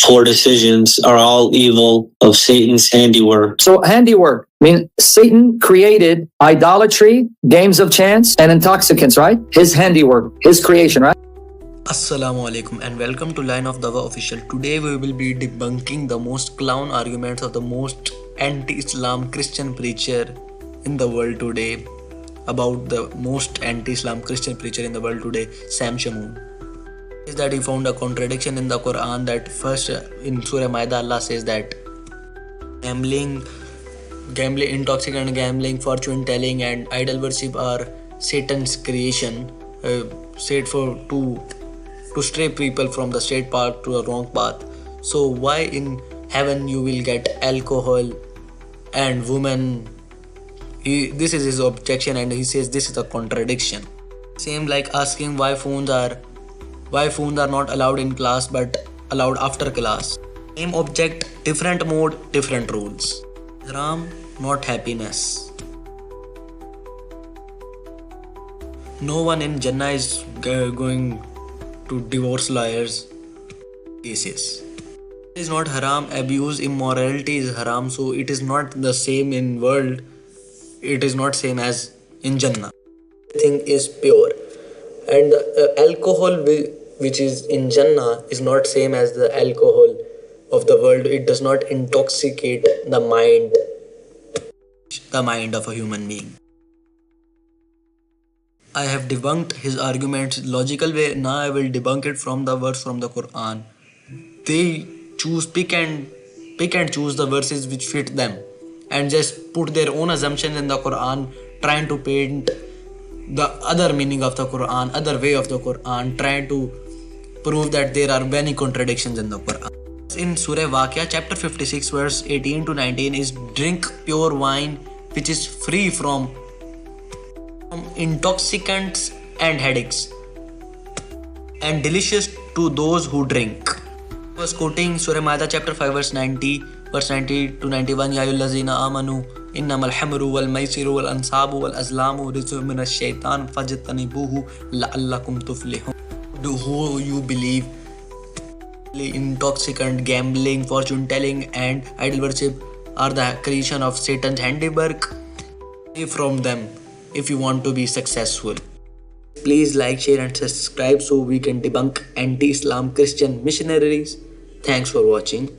poor decisions are all evil of Satan's handiwork. So handiwork, I mean, Satan created idolatry, games of chance, and intoxicants, right? His handiwork, his creation, right? Assalamu alaikum and welcome to Line of Dawa Official. Today we will be debunking the most clown arguments of the most anti-Islam Christian preacher in the world today. About the most anti-Islam Christian preacher in the world today, Sam Shamoun. Is that he found a contradiction in the Quran that first in Surah Maida Allah says that gambling, intoxicant gambling, fortune telling and idol worship are Satan's creation, said to stray people from the straight path to a wrong path. So why in heaven you will get alcohol and women? This is his objection and he says this is a contradiction. Same like asking why phones are not allowed in class but allowed after class. Same object, different mode, different rules. Haram, not happiness. No one in Jannah is going to divorce lawyers cases. It is not haram, abuse, immorality is haram, so it is not the same in world. It is not same as in Jannah. Everything is pure, and alcohol which is in Jannah is not same as the alcohol of the world. It does not intoxicate the mind of a human being. I have debunked his arguments logical way. Now I will debunk it from the verse from the Quran. They pick and choose the verses which fit them and just put their own assumptions in the Quran, trying to paint the other meaning of the Quran, other way of the Quran, trying to prove that there are many contradictions in the Quran. In Surah Waqia, chapter 56, verse 18 to 19 is drink pure wine which is free from intoxicants and headaches and delicious to those who drink. I was quoting Surah Maida chapter 5 verse 90 to 91. Ya ayyuhallazina amanu innamal hamru wal maisiru wal ansabu wal azlamu rizqun minash shaitan fajtanibuhu la'allakum tuflihun. Who you believe intoxicant, gambling, fortune telling and idol worship are the creation of Satan's handiwork. Away from them if you want to be successful. Please like, share and subscribe so we can debunk anti-Islam Christian missionaries. Thanks for watching.